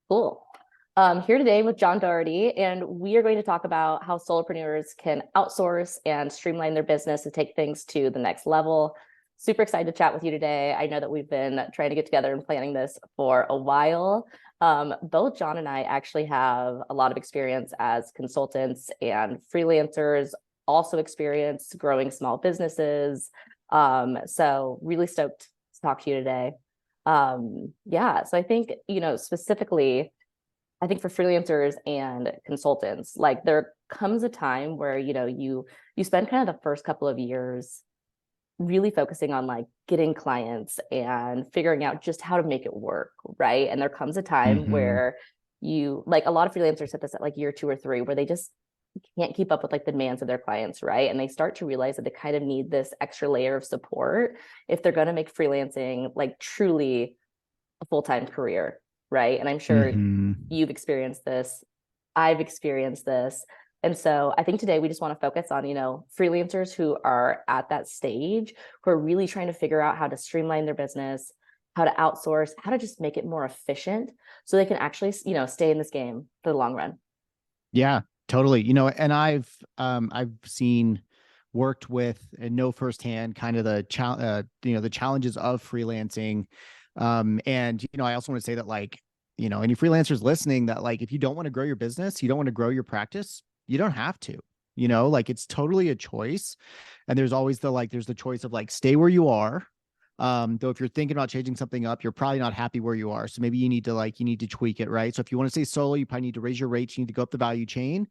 Cool. Here today with John Doherty, and we are going to talk about how solopreneurs can outsource and streamline their business to take things to the next level. Super excited to chat with you today. I know that we've been trying to get together and planning this for a while. Both John and I actually have a lot of experience as consultants and freelancers, also experience growing small businesses. So really stoked to talk to you today. So I think, specifically, I think for freelancers and consultants, like there comes a time where, you spend kind of the first couple of years really focusing on like getting clients and figuring out just how to make it work, right? And there comes a time hmm where you like a lot of freelancers hit this at like year 2 or 3 where they just can't keep up with like the demands of their clients, right? And they start to realize that they kind of need this extra layer of support if they're going to make freelancing like truly a full-time career, right? And I'm sure hmm you've experienced this, I've experienced this. And so I think today we just want to focus on, freelancers who are at that stage, who are really trying to figure out how to streamline their business, how to outsource, how to just make it more efficient so they can actually, stay in this game for the long run. Yeah, totally. And I've seen, worked with, and know firsthand kind of the challenges of freelancing. And I also want to say that any freelancers listening, that like if you don't want to grow your business, you don't want to grow your practice, you don't have to. Like it's totally a choice. And there's the choice of like stay where you are. Though if you're thinking about changing something up, you're probably not happy where you are. So maybe you need to tweak it, right? So if you want to stay solo, you probably need to raise your rates, you need to go up the value chain.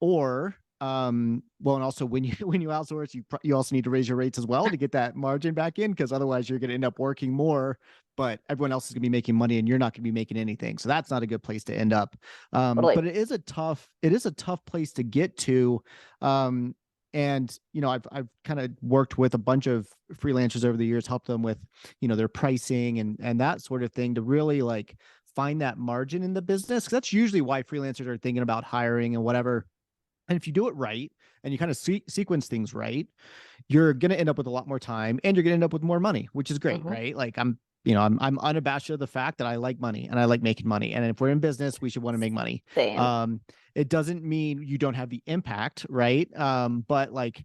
Or well, and also when you when you outsource, you also need to raise your rates as well to get that margin back in, because otherwise you're going to end up working more, but everyone else is going to be making money and you're not going to be making anything. So that's not a good place to end up. Totally. But it is a tough place to get to. And I've kind of worked with a bunch of freelancers over the years, helped them with their pricing and that sort of thing, to really like find that margin in the business, because that's usually why freelancers are thinking about hiring and whatever. And if you do it right and you kind of sequence things right, you're going to end up with a lot more time and you're going to end up with more money, which is great, Mhm. right? Like I'm unabashed of the fact that I like money and I like making money. And if we're in business, we should want to make money. Same. Um, it doesn't mean you don't have the impact, right? But like,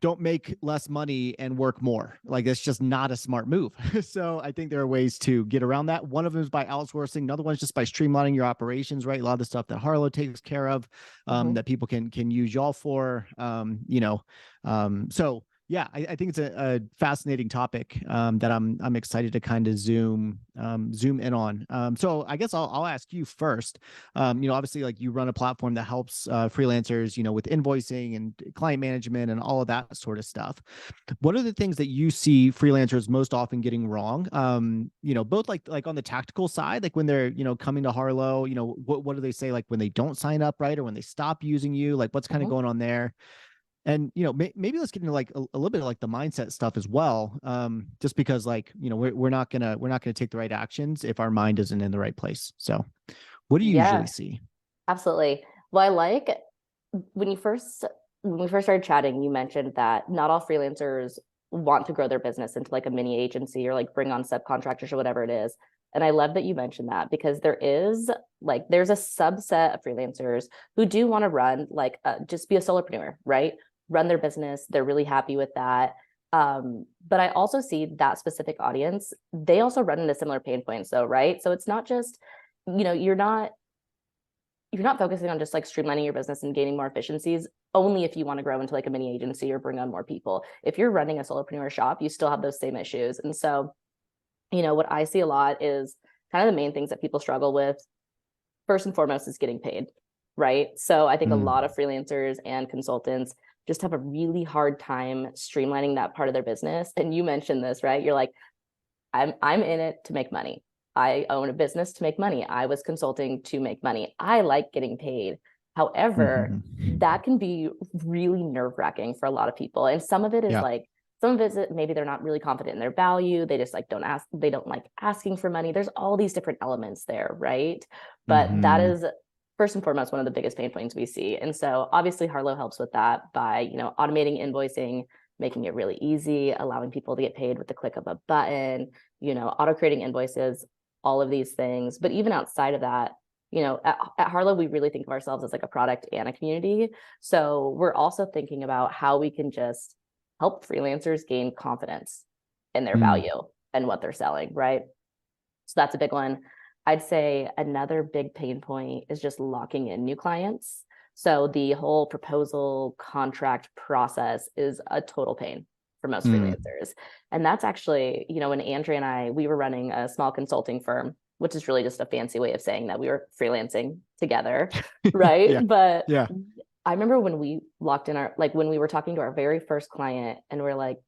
don't make less money and work more. Like it's just not a smart move. So I think there are ways to get around that. One of them is by outsourcing. Another one is just by streamlining your operations, right? A lot of the stuff that Harlow takes care of, Mhm. that people can use y'all for. So yeah, I think it's a fascinating topic, that I'm excited to kind of zoom in on. So I guess I'll ask you first. Obviously, like you run a platform that helps freelancers, with invoicing and client management and all of that sort of stuff. What are the things that you see freelancers most often getting wrong? Both like on the tactical side, like when they're coming to Harlow, what do they say, like when they don't sign up, right, or when they stop using you, like what's kind of Mhm. going on there? And maybe let's get into like a little bit of like the mindset stuff as well, just because like we're not gonna take the right actions if our mind isn't in the right place. So what do you usually Yeah, see? absolutely. Well, I like when you first when we first started chatting, you mentioned that not all freelancers want to grow their business into like a mini agency or like bring on subcontractors or whatever it is. And I love that you mentioned that because there's a subset of freelancers who do want to run just be a solopreneur, right? Run their business. They're really happy with that. But I also see that specific audience, they also run into similar pain points though, right? So it's not just, you're not focusing on just like streamlining your business and gaining more efficiencies only if you want to grow into like a mini agency or bring on more people. If you're running a solopreneur shop, you still have those same issues. And so, what I see a lot is kind of the main things that people struggle with. First and foremost is getting paid, right? So I think a lot of Mm, freelancers and consultants just have a really hard time streamlining that part of their business. And you mentioned this, right? You're like, I'm in it to make money. I own a business to make money. I was consulting to make money. I like getting paid. However, mhm. that can be really nerve-wracking for a lot of people. And some of it is Yeah. like some of it is maybe they're not really confident in their value. They just like they don't like asking for money. There's all these different elements there, right? But that hmm is first and foremost one of the biggest pain points we see. And so obviously Harlow helps with that by, automating invoicing, making it really easy, allowing people to get paid with the click of a button, auto creating invoices. all of these things. But even outside of that, at Harlow, we really think of ourselves as like a product and a community. So we're also thinking about how we can just help freelancers gain confidence in their Mm, value and what they're selling, right? So that's a big one. I'd say another big pain point is just locking in new clients. So the whole proposal contract process is a total pain for most mm. freelancers. And that's actually, when Andrea and we were running a small consulting firm, which is really just a fancy way of saying that we were freelancing together, right? Yeah. But Yeah. I remember when we locked in when we were talking to our very first client and we're like,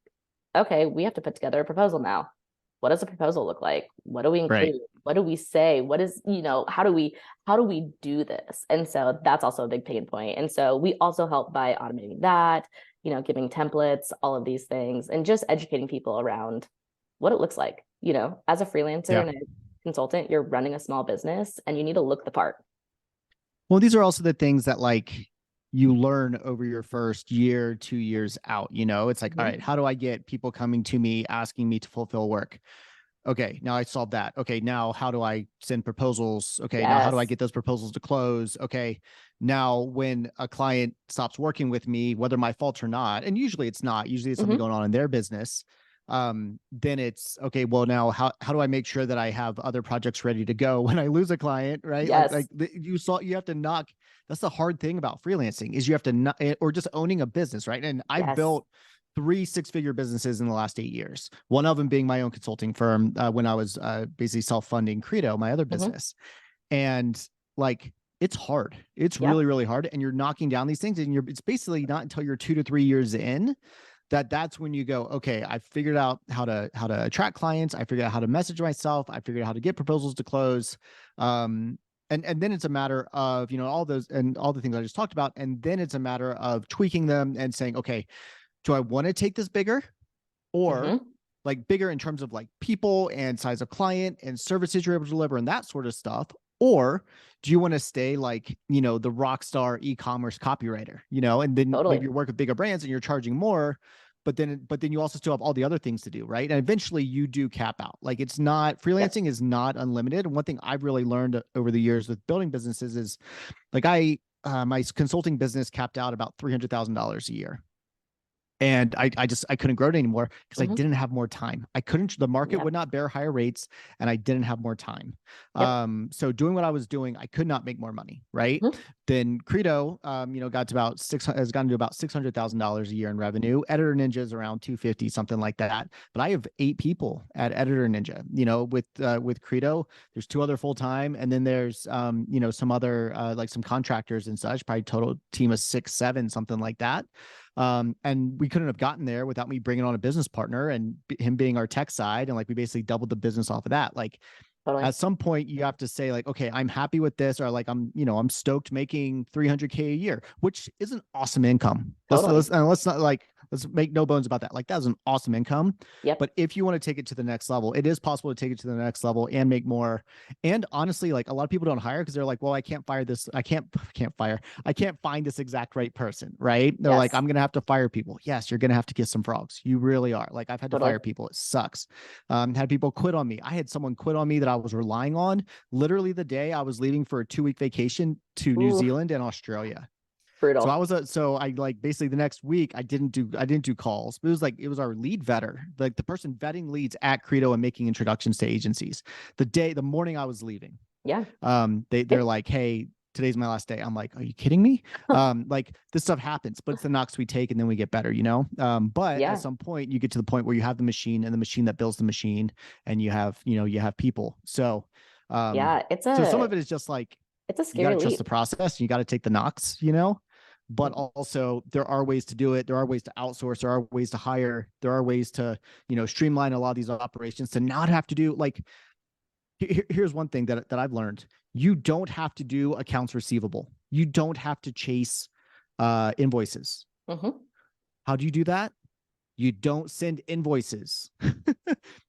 okay, we have to put together a proposal now. What does a proposal look like? What do we Right. include? What do we say? What is, how do we do this? And so that's also a big pain point. And so we also help by automating that, giving templates, all of these things, and just educating people around what it looks like. As a freelancer Yeah. and a consultant, you're running a small business and you need to look the part. Well, these are also the things that like you learn over your first year, 2 years out. It's like, all Mhm. right, how do I get people coming to me, asking me to fulfill work? Okay, now I solved that. Okay, now how do I send proposals? Okay, now how do I Yes. get those proposals to close? Okay, now when a client stops working with me, whether my fault or not, and usually it's not, usually it's something Hmm. going on in their business. Then it's okay. Well, now how do I make sure that I have other projects ready to go when I lose a client, right? Yes. You have to knock. That's the hard thing about freelancing is you have to not, or just owning a business, right? And I've Yes. built 3 6-figure businesses in the last 8 years. One of them being my own consulting firm when I was basically self-funding Credo, my other Hmm. business. And like, it's hard. It's Yeah. really, really hard. And you're knocking down these things and it's basically not until you're 2 to 3 years in that's when you go, okay, I figured out how to attract clients. I figured out how to message myself. I figured out how to get proposals to close. And then it's a matter of, all those and all the things I just talked about. And then it's a matter of tweaking them and saying, okay, do I want to take this bigger or Hmm. like bigger in terms of like people and size of client and services you're able to deliver and that sort of stuff? Or do you want to stay like, the rock star e-commerce copywriter, and then Totally. maybe you work with bigger brands and you're charging more, but then you also still have all the other things to do, right? And eventually you do cap out. Like it's not Yep. freelancing is not unlimited. And one thing I've really learned over the years with building businesses is like my consulting business capped out about $300,000 a year. And I couldn't grow it anymore because I Hmm. didn't have more time. The market Yeah. would not bear higher rates and I didn't have more time. Yep. So doing what I was doing, I could not make more money. Right. Mhm. Then Credo, got to about has gotten to about $600,000 a year in revenue. Editor Ninja is around 250, something like that. But I have 8 people at Editor Ninja, with Credo, there's 2 other full-time. And then there's, some other, like some contractors and such, probably total team of 6, 7, something like that. And we couldn't have gotten there without me bringing on a business partner and him being our tech side. And like, we basically doubled the business off of that. Like Totally. at some point you have to say like, okay, I'm happy with this. Or like, I'm stoked making 300K a year, which is an awesome income. Totally. Let's not like, let's make no bones about that. Like that's an awesome income. Yep. But if you want to take it to the next level, it is possible to take it to the next level and make more. And honestly, like a lot of people don't hire because they're like, well, I can't fire this. I can't find this exact right person. Right. They're like, Yes. I'm going to have to fire people. Yes, you're going to have to kiss some frogs. You really are. Like I've had to Totally. fire people. It sucks. Had people quit on me. I had someone quit on me that I was relying on literally the day I was leaving for a 2-week vacation to New Ooh, Zealand and Australia. brutal. So I like basically the next week I didn't do calls. It was our lead vetter, like the person vetting leads at Credo and making introductions to agencies. The morning I was leaving, Yeah. they're like, hey, today's my last day. I'm like, are you kidding me? Like this stuff happens, but it's the knocks we take and then we get better, but at Yeah. some point you get to the point where you have the machine and the machine that builds the machine and you have people. Yeah. It's So some a of it is just like, it's a you got scary to trust the leap. process. You got to take the knocks, but Mhm. also there are ways to do it. There are ways to outsource. There are ways to hire. There are ways to, streamline a lot of these operations to not have to do like, here's one thing that I've learned. You don't have to do accounts receivable. You don't have to chase invoices. Mhm. How do you do that? You don't send invoices.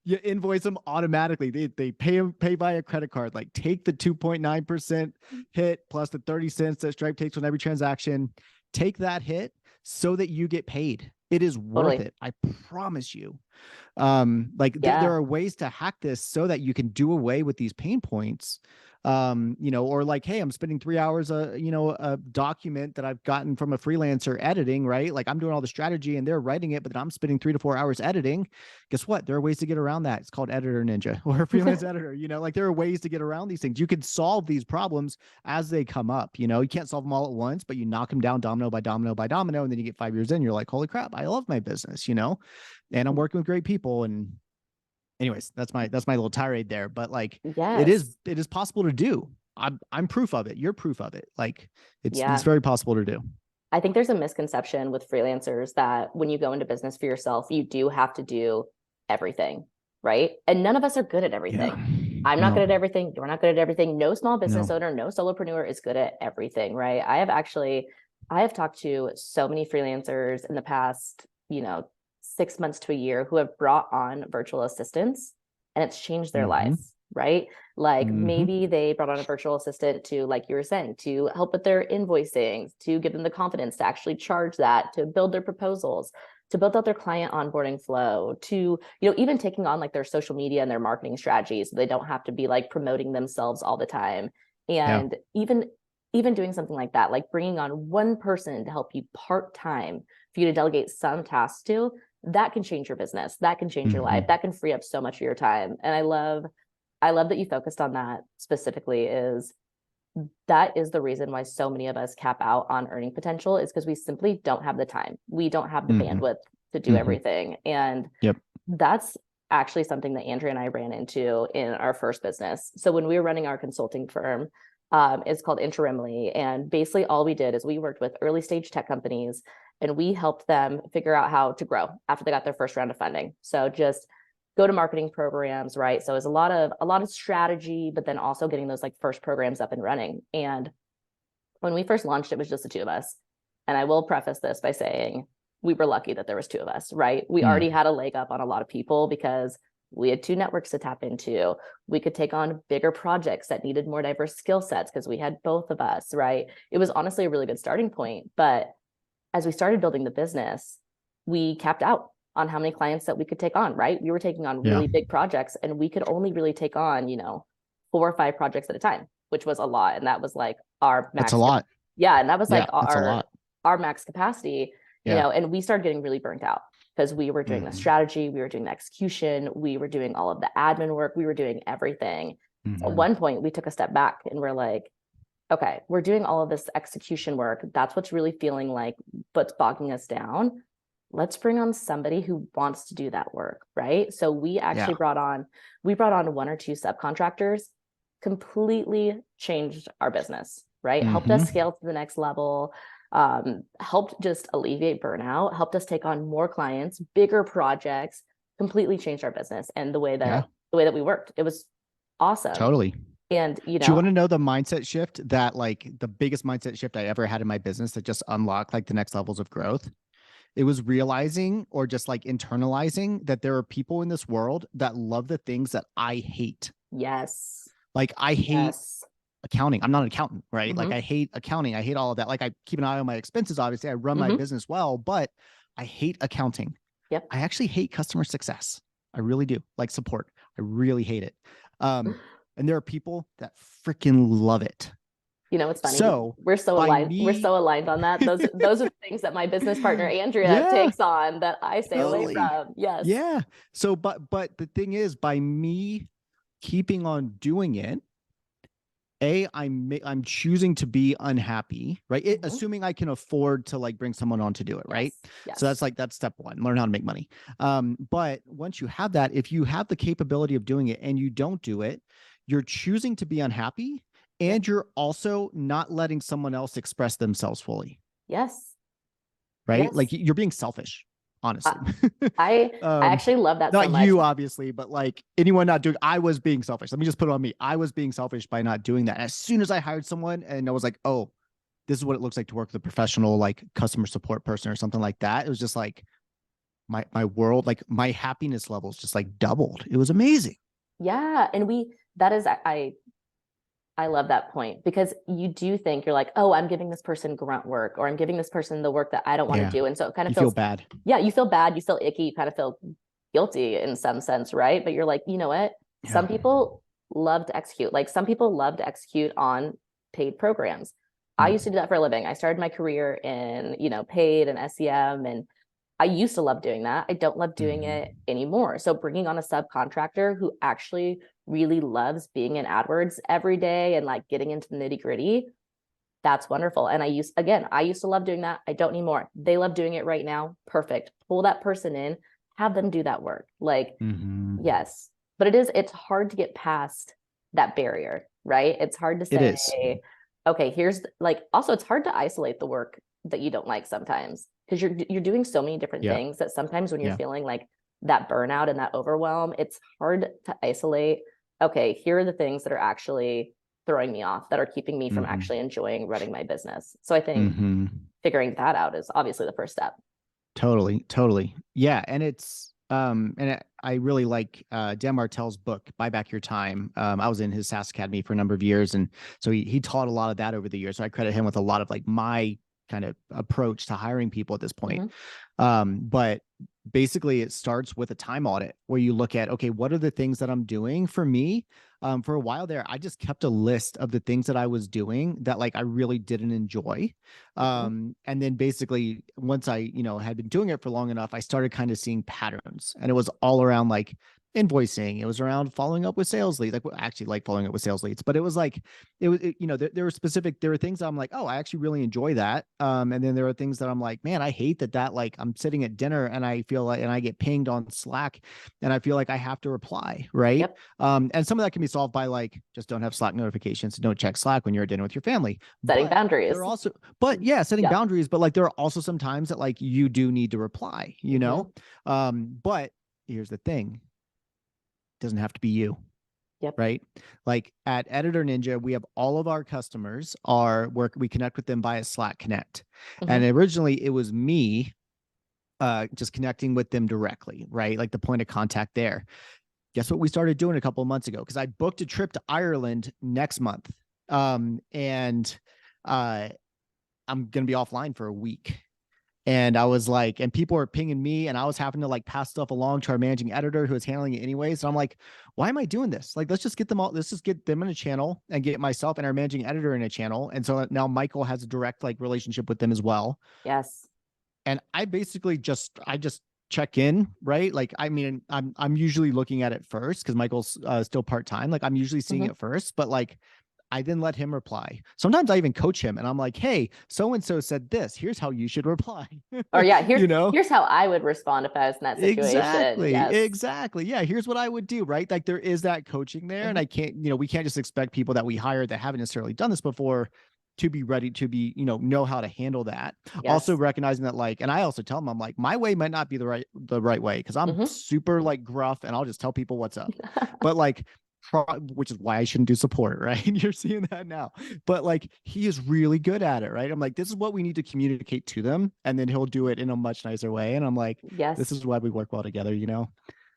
You invoice them automatically. They pay by a credit card. Like take the 2.9% hit plus the 30 cents that Stripe takes on every transaction. Take that hit so that you get paid. It is worth Totally. it. I promise you. Like there Yeah. are ways to hack this so that you can do away with these pain points. Or like, hey, I'm spending 3 hours, a document that I've gotten from a freelancer editing, right? Like I'm doing all the strategy and they're writing it, but then I'm spending 3 to 4 hours editing. Guess what? There are ways to get around that. It's called Editor Ninja or a freelance editor, like there are ways to get around these things. You can solve these problems as they come up. You can't solve them all at once, but you knock them down domino by domino by domino. And then you get 5 years in, you're like, holy crap, I love my business, and I'm working with great people. And anyways, that's my little tirade there. But like it is Yes. it is possible to do. I'm proof of it. You're proof of it. Like it's Yeah. very possible to do. I think there's a misconception with freelancers that when you go into business for yourself, you do have to do everything, right? And none of us are good at Yeah. everything. I'm not No. good at everything. You're not good at everything. No small business No. owner, no solopreneur is good at everything, right? I have talked to so many freelancers in the past, 6 months to a year who have brought on virtual assistants and it's changed their Mm-hmm. lives, right? Like Mm-hmm. maybe they brought on a virtual assistant to, like you were saying, to help with their invoicing, to give them the confidence to actually charge that, to build their proposals, to build out their client onboarding flow, to, even taking on like their social media and their marketing strategies so they don't have to be like promoting themselves all the time. Yeah. And even doing something like that, like bringing on one person to help you part-time for you to delegate some tasks to, that can change your business, that can change your life, Mm-hmm. that can free up so much of your time. And I love that you focused on that specifically. Is that is the reason why so many of us cap out on earning potential, is because we simply don't have the time, we don't have the Mm-hmm. bandwidth to do Mm-hmm. everything. And Yep. that's actually something that Andrea and I ran into in our first business. So when we were running our consulting firm, it's called Interimly, and basically all we did is we worked with early stage tech companies and we helped them figure out how to grow after they got their first round of funding. So just go to marketing programs, right? So it's a lot of strategy, but then also getting those like first programs up and running. And when we first launched, it was just the two of us. And I will preface this by saying we were lucky that there was two of us, right? We already had a leg up on a lot of people because we had two networks to tap into. We could take on bigger projects that needed more diverse skill sets because we had both of us, right? It was honestly a really good starting point. But as we started building the business, we capped out on how many clients that we could take on, right? We were taking on Yeah. really big projects and we could only really take on, 4 or 5 projects at a time, which was a lot. And that was like our That's a max. lot. Yeah. And that was Yeah. like That's a lot. our max capacity, Yeah. and we started getting really burnt out because we were doing the Mm-hmm. strategy, we were doing the execution, we were doing all of the admin work, we were doing everything. So at Mm-hmm. one point we took a step back and we're like, okay, we're doing all of this execution work. That's what's really feeling like what's bogging us down. Let's bring on somebody who wants to do that work, right? So we actually Yeah. brought on 1 or 2 subcontractors, completely changed our business, right? Helped us Mm-hmm. scale to the next level, helped just alleviate burnout, helped us take on more clients, bigger projects, completely changed our business and the way Yeah. that we worked. It was awesome. Totally. And Do you want to know the mindset shift that like the biggest mindset shift I ever had in my business that just unlocked like the next levels of growth? It was realizing or just like internalizing that there are people in this world that love the things that I hate. yes. Like I hate Yes. accounting. I'm not an accountant, right? Like Mm-hmm. I hate accounting. I hate all of that. Like I keep an eye on my expenses. Obviously, I run my Mm-hmm. business well, but I hate accounting. Yep. I actually hate customer success. I really do. Like support. I really hate it. And there are people that freaking love it. It's funny. So We're so by aligned. We're me, so aligned on that. Those are the things that my business partner Andrea yeah, takes on that I stay away totally. from. Yes. Yeah. So, but the thing is, by me keeping on doing it, I'm choosing to be unhappy, right? Mm-hmm. Assuming I can afford to like bring someone on to do it, right? Yes. So that's step one, learn how to make money. But once you have that, if you have the capability of doing it and you don't do it, you're choosing to be unhappy and you're also not letting someone else express themselves fully, Yes. right? Yes. Like you're being selfish, honestly. I actually love that so Not much. you, obviously, but like anyone not doing, I was being selfish. Let me just put it on me. I was being selfish by not doing that. As soon as I hired someone and I was like, oh, this is what it looks like to work with a professional, like customer support person or something like that. It was just like my world, like my happiness levels just like doubled. It was amazing. Yeah. And that is, I love that point because you do think you're like, oh, I'm giving this person grunt work or I'm giving this person the work that I don't want to Yeah. do. And so it kind of You feel feels, bad. yeah, you feel bad, you feel icky, you kind of feel guilty in some sense, right? But you're like, you know what? Yeah. Some people love to execute. Like some people love to execute on paid programs. I Yep. used to do that for a living. I started my career in, paid and SEM, and I used to love doing that. I don't love doing Mhm. it anymore. So bringing on a subcontractor who actually really loves being in AdWords every day and like getting into the nitty gritty, that's wonderful. And I used to love doing that. I don't anymore. They love doing it right now. Perfect. Pull that person in, have them do that work. Like, Mhm. yes, but it's hard to get past that barrier, right? It's hard to It is. say, okay, here's like, also it's hard to isolate the work that you don't like sometimes because you're doing so many different Yeah. things that sometimes when you're Yeah. feeling like that burnout and that overwhelm, it's hard to isolate. Okay, here are the things that are actually throwing me off, that are keeping me from Mhm. actually enjoying running my business. So I think Mhm. figuring that out is obviously the first step. Totally, totally. Yeah, and I really like Dan Martell's book, Buy Back Your Time. I was in his SaaS Academy for a number of years, and so he taught a lot of that over the years. So I credit him with a lot of like my kind of approach to hiring people at this point. Mm-hmm. But basically it starts with a time audit where you look at, okay, what are the things that I'm doing for me? For a while there, I just kept a list of the things that I was doing that like I really didn't enjoy. Mm-hmm. And then basically once I, had been doing it for long enough, I started kind of seeing patterns, and it was all around like invoicing. It was around following up with sales leads. Like, well, actually like following up with sales leads, but it was like, there were things I'm like, oh, I actually really enjoy that. And then there are things that I'm like, man, I hate that like I'm sitting at dinner and I feel like, and I get pinged on Slack and I feel like I have to reply. Right. Yep. And some of that can be solved by like, just don't have Slack notifications and don't check Slack when you're at dinner with your family. Setting But there boundaries. are also, but yeah, setting Yeah. boundaries, but like there are also some times that like you do need to reply, Mm-hmm. but here's the thing. It doesn't have to be you, Yep. right? Like at Editor Ninja, we have all of our customers are work. We connect with them via Slack Connect, and Mm-hmm. originally it was me just connecting with them directly, right? Like the point of contact there. Guess what we started doing a couple of months ago? Because I booked a trip to Ireland next month, and I'm gonna be offline for a week. And I was like, and people were pinging me, and I was having to like pass stuff along to our managing editor who was handling it anyways. And I'm like, why am I doing this? Like, let's just get them in a channel and get myself and our managing editor in a channel. And so now Michael has a direct like relationship with them as well. Yes. And I basically I just check in, right? Like, I mean, I'm usually looking at it first because Michael's still part-time. Like I'm usually seeing Mm-hmm. it first, but like I then let him reply. Sometimes I even coach him and I'm like, hey, so and so said this. Here's how you should reply. Or yeah, you know? here's how I would respond if I was in that situation. Exactly. Yes. Exactly. Yeah. Here's what I would do, right? Like there is that coaching there. And Mm-hmm. I can't, we can't just expect people that we hire that haven't necessarily done this before to be ready to be, know how to handle that. Also Yes. recognizing that like, and I also tell them, I'm like, my way might not be the right way because I'm Mm-hmm. super like gruff and I'll just tell people what's up. But like which is why I shouldn't do support, right? You're seeing that now. But like he is really good at it, right? I'm like, this is what we need to communicate to them, and then he'll do it in a much nicer way. And I'm like, this Yes. is why we work well together.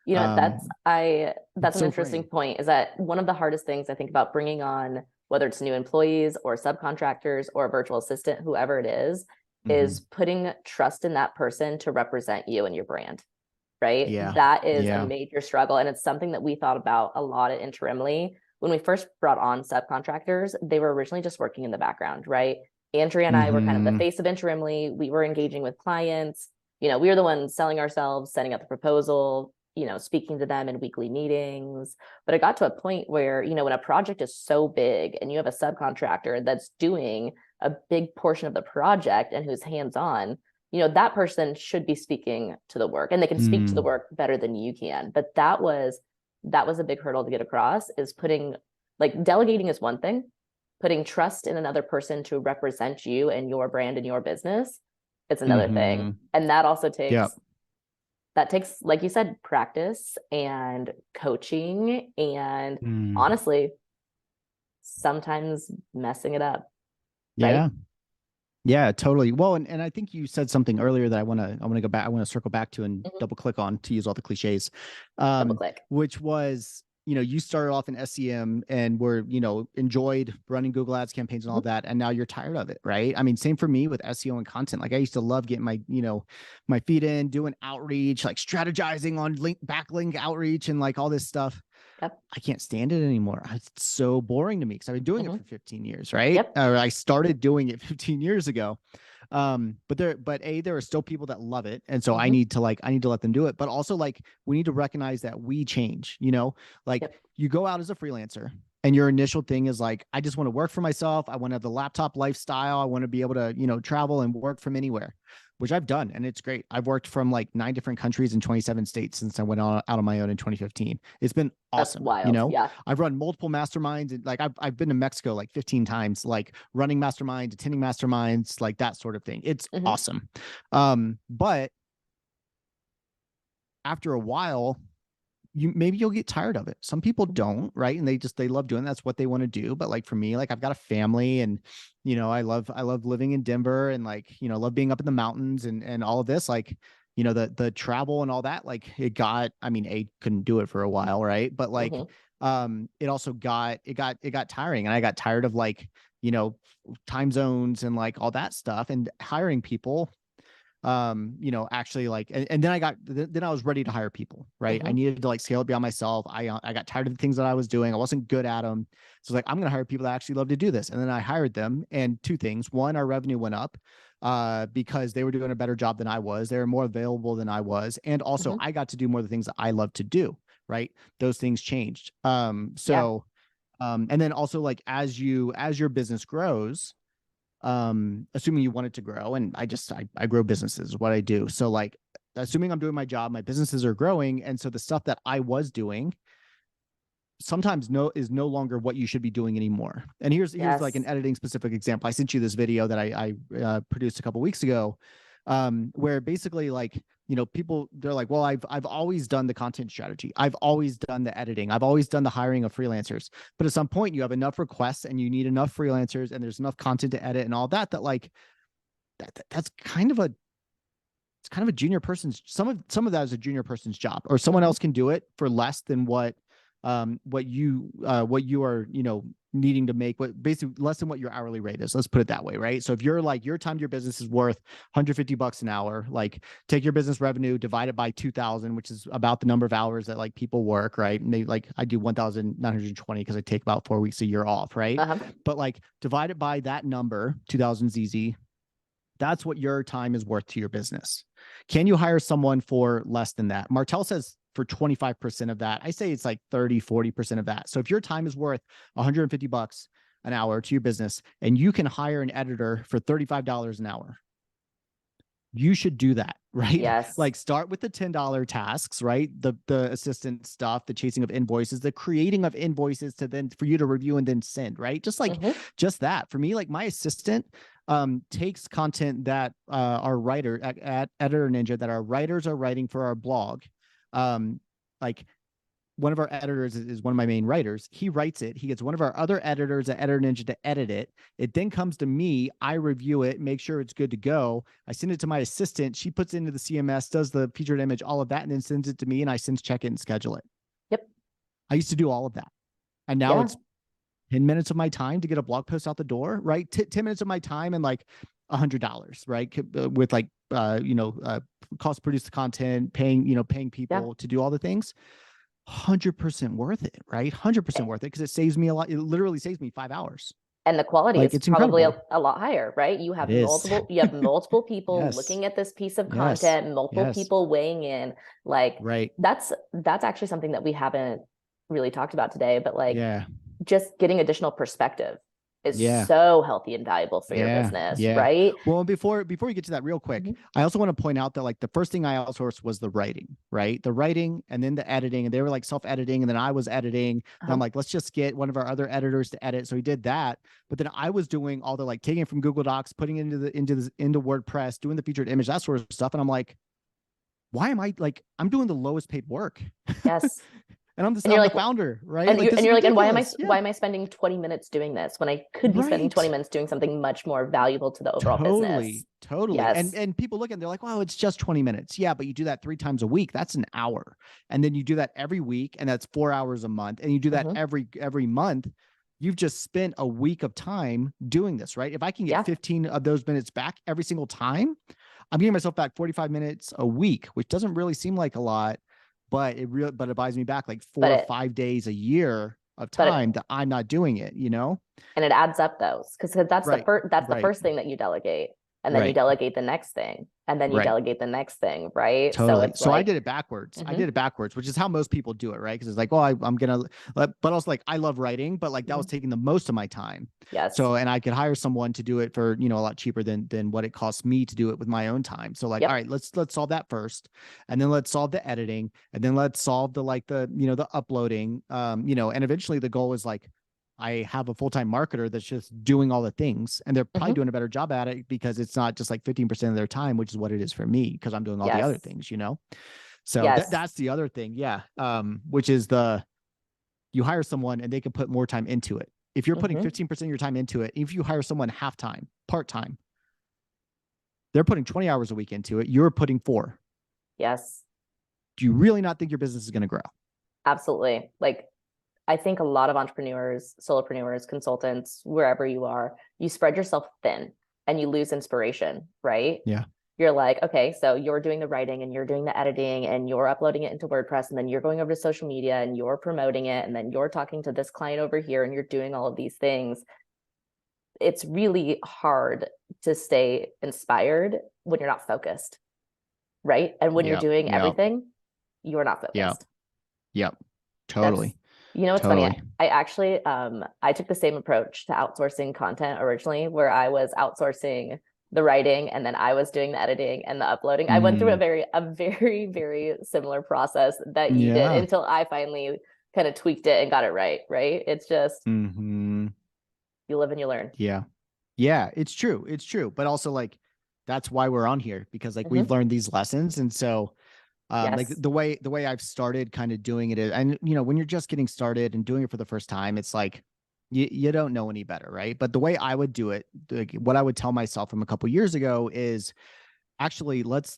That's It's that's an so interesting freeing. point, is that one of the hardest things I think about bringing on, whether it's new employees or subcontractors or a virtual assistant, whoever it Mm-hmm. is putting trust in that person to represent you and your brand, right? Yeah. That is a Yeah. major struggle. And it's something that we thought about a lot at Interimly. When we first brought on subcontractors, they were originally just working in the background, right? Andrea and I were kind of the Mm-hmm. face of Interimly. We were engaging with clients. We were the ones selling ourselves, setting up the proposal, speaking to them in weekly meetings. But it got to a point where, when a project is so big and you have a subcontractor that's doing a big portion of the project and who's hands-on, that person should be speaking to the work, and they can speak to the Mm. work better than you can. But that was a big hurdle to get across, is putting, like, delegating is one thing, putting trust in another person to represent you and your brand and your business, it's another thing. Mm-hmm. And that also Yeah. takes, like you said, practice and coaching, and Mm. honestly, sometimes messing it up, right? Yeah. Yeah, totally. Well, and I think you said something earlier that I want to go back. I want to circle back to and Mhm. double click on, to use all the cliches, Double click. which was you started off in SEM and were, enjoyed running Google Ads campaigns and all that. And now you're tired of it, right? I mean, same for me with SEO and content. Like I used to love getting my feet in, doing outreach, like strategizing on backlink outreach and like all this stuff. Yep. I can't stand it anymore. It's so boring to me because I've been doing it for 15 years, right? Yep. I started doing it 15 years ago. But there are still people that love it. And so I need to let them do it. But also like, we need to recognize that we change, you go out as a freelancer and your initial thing is like, I just want to work for myself. I want to have the laptop lifestyle. I want to be able to, travel and work from anywhere, which I've done. And it's great. I've worked from like 9 different countries in 27 states since I went out on my own in 2015. It's been awesome. That's wild. Yeah. I've run multiple masterminds and like, I've been to Mexico like 15 times, like running masterminds, attending masterminds, like that sort of thing. It's awesome. But after a while, you'll get tired of it. Some people don't, right? And they love doing that's what they want to do. But like for me, like I've got a family and, I love living in Denver and like, love being up in the mountains and all of this, like, the travel and all that, like I couldn't do it for a while. Right. But like, it also got tiring and I got tired of like, time zones and like all that stuff and hiring people. Actually like, and then I was ready to hire people, right? I needed to like scale it beyond myself. I got tired of the things that I was doing. I wasn't good at them. So like, I'm going to hire people that actually love to do this. And then I hired them and 2 things. One, our revenue went up, because they were doing a better job than I was. They were more available than I was. And also I got to do more of the things that I love to do, right? Those things changed. And then also like, as your business grows, assuming you want it to grow, and I grow businesses is what I do. So like, assuming I'm doing my job, my businesses are growing. And so the stuff that I was doing sometimes is no longer what you should be doing anymore. And here's like an editing specific example. I sent you this video that I produced a couple weeks ago, where basically like, people, they're like, well, I've always done the content strategy. I've always done the editing. I've always done the hiring of freelancers. But at some point you have enough requests and you need enough freelancers and there's enough content to edit and all that, like that's kind of a junior person's, some of that is a junior person's job, or someone else can do it for less than what you are, needing to make, what basically less than what your hourly rate is. Let's put it that way. Right. So if you're like, your time to your business is worth $150 an hour, like take your business revenue, divide it by 2,000, which is about the number of hours that like people work. Right. And they like, I do 1,920 because I take about 4 weeks a year off. Right. But like divide it by that number, 2,000 is easy. That's what your time is worth to your business. Can you hire someone for less than that? Martell says for 25% of that. I say it's like 30-40% of that. So if your time is worth $150 an hour to your business and you can hire an editor for $35 an hour, you should do that, right? Yes. Like start with the $10 tasks, right? The assistant stuff, the chasing of invoices, the creating of invoices for you to review and then send, right? Just like, just that. For me, like my assistant takes content that our writer at Editor Ninja, that our writers are writing for our blog. Like one of our editors is one of my main writers. He writes it. He gets one of our other editors at Editor Ninja to edit it. It then comes to me. I review it, make sure it's good to go. I send it to my assistant. She puts it into the CMS, does the featured image, all of that, and then sends it to me, and I sense check it and schedule it. Yep. I used to do all of that. And now it's 10 minutes of my time to get a blog post out the door, right? 10 minutes of my time and like $100, right? With like, cost produce the content, paying people to do all the things. 100% worth it, right? 100% worth it, because it saves me a lot. It literally saves me 5 hours. And the quality Like, is it's probably incredible. a lot higher, right? You have multiple people looking at this piece of content, multiple people weighing in. Like, that's actually something that we haven't really talked about today, but like, just getting additional perspective is so healthy and valuable for your business, right? Well, before you get to that real quick, I also want to point out that like the first thing I outsourced was the writing, right? The writing and then the editing, and they were like self-editing, and then I was editing. And I'm like, let's just get one of our other editors to edit. So he did that. But then I was doing all the like taking it from Google Docs, putting it into WordPress, doing the featured image, that sort of stuff. And I'm like, why am I like, I'm doing the lowest paid work. Yes. And And you're I'm the like, founder, right? and Like, this is you're like, and ridiculous. Yeah. why am I spending 20 minutes doing this when I could be spending 20 Right. minutes doing something much more valuable to the overall business? Totally. Totally. Yes. And people look and they're like, "Oh, it's just 20 minutes." Yeah, but you do that 3 times a week. That's an hour. And then you do that every week, and that's 4 hours a month. And you do that Hmm. every month. You've just spent a week of time doing this, right? If I can get Yeah. 15 of those minutes back every single time, I'm getting myself back 45 minutes a week, which doesn't really seem like a lot, but it buys me back like But 4 or 5 days a year of but time that I'm not doing it, you know? and it adds up those because Right. that's the Right. first thing that you delegate, and then you Right. delegate the next thing, and then you Right. delegate the next thing, right? So Totally. it's So I like, did it backwards. I hmm, did it backwards, which is how most people do it, right? Because it's like, oh, I'm gonna, but also like I love writing, but like that was hmm, taking the most of my time. yes, So, and I could hire someone to do it for, a lot cheaper than what it costs me to do it with my own time. So like, all yep, right, let's solve that first, and then let's solve the editing, and then let's solve the uploading. And eventually the goal is like, I have a full-time marketer that's just doing all the things, and they're probably hmm, doing a better job at it because it's not just like 15% of their time, which is what it is for me because I'm doing all the other yes, things. So yes, that's the other thing. Yeah. Which is you hire someone and they can put more time into it. If you're putting hmm, 15% of your time into it, if you hire someone half time, part time, they're putting 20 hours a week into it. You're putting 4. yes, Do you really not think your business is going to grow? absolutely. Like, I think a lot of entrepreneurs, solopreneurs, consultants, wherever you are, you spread yourself thin and you lose inspiration, right? Yeah. You're like, okay, so you're doing the writing and you're doing the editing and you're uploading it into WordPress, and then you're going over to social media and you're promoting it, and then you're talking to this client over here and you're doing all of these things. It's really hard to stay inspired when you're not focused, right? And when you're Yep. doing Yep. everything, you're not Yep. focused. Yep. That's, Totally. it's funny. Totally. I actually I took the same approach to outsourcing content originally, where I was outsourcing the writing and then I was doing the editing and the uploading. I went through Mm, a very, very similar process that you did yeah. until I finally kind of tweaked it and got it right, right? It's just, Hmm. you live and you learn. Yeah. Yeah. It's true. It's true. But also like, that's why we're on here because like we've Hmm. learned these lessons. And so like Yes. the way I've started kind of doing it is, and when you're just getting started and doing it for the first time, it's like you don't know any better, right? But the way I would do it, like what I would tell myself from a couple years ago is actually let's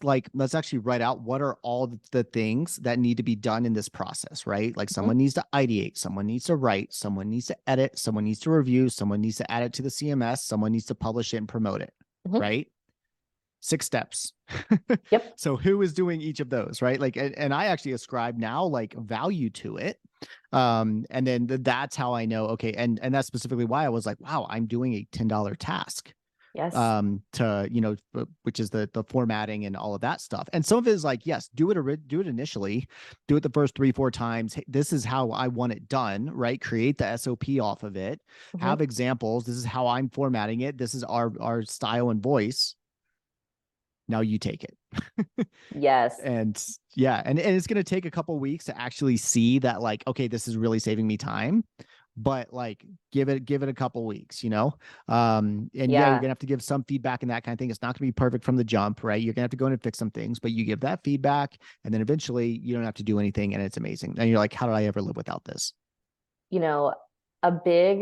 actually write out what are all the things that need to be done in this process, right? Like Hmm. someone needs to ideate, someone needs to write, someone needs to edit, someone needs to review, someone needs to add it to the CMS, someone needs to publish it and promote it, Hmm. right? 6 steps. Yep. So who is doing each of those, right? Like, and I actually ascribe now like value to it. And then that's how I know, okay. And that's specifically why I was like, wow, I'm doing a $10 task Yes. to which is the formatting and all of that stuff. And some of it is like, yes, do it initially, do it the first 3-4 times. Hey, this is how I want it done, right? Create the SOP off of it, Hmm. have examples. This is how I'm formatting it. This is our style and voice. Now you take it. Yes. And yeah, and it's going to take a couple of weeks to actually see that like, okay, this is really saving me time, but like give it a couple of weeks. And yeah, you're Yeah. gonna have to give some feedback and that kind of thing. It's not gonna be perfect from the jump, right? You're gonna have to go in and fix some things, but you give that feedback, and then eventually you don't have to do anything, and it's amazing. And you're like, how did I ever live without this? you know, a big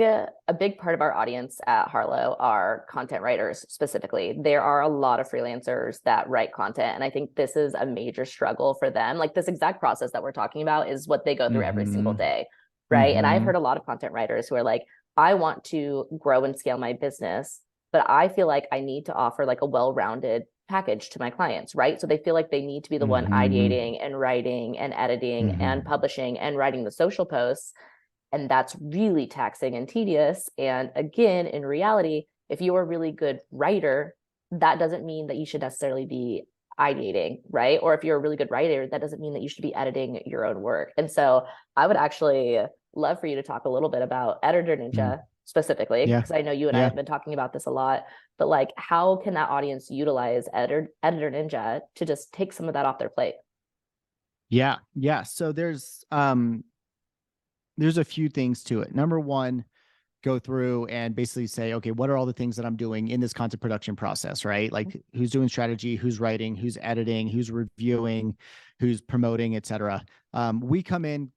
part of our audience at Harlow are content writers specifically. There are a lot of freelancers that write content, and I think this is a major struggle for them. Like, this exact process that we're talking about is what they go through every single Mm-hmm. day, right? And I've Mm-hmm. heard a lot of content writers who are like, I want to grow and scale my business, but I feel like I need to offer like a well-rounded package to my clients, right? So they feel like they need to be the one Mm-hmm. ideating and writing and editing and Mm-hmm. publishing and writing the social posts, and that's really taxing and tedious. And again, in reality, if you're a really good writer, that doesn't mean that you should necessarily be ideating, right? Or if you're a really good writer, that doesn't mean that you should be editing your own work. And so I would actually love for you to talk a little bit about Editor Mm-hmm. Ninja specifically, Yeah. because I know you and I Yeah. have been talking about this a lot, but like, how can that audience utilize Editor Ninja to just take some of that off their plate? Yeah. Yeah. So there's a few things to it. Number one, go through and basically say, okay, what are all the things that I'm doing in this content production process, right? Like who's doing strategy, who's writing, who's editing, who's reviewing, who's promoting, etc. We come in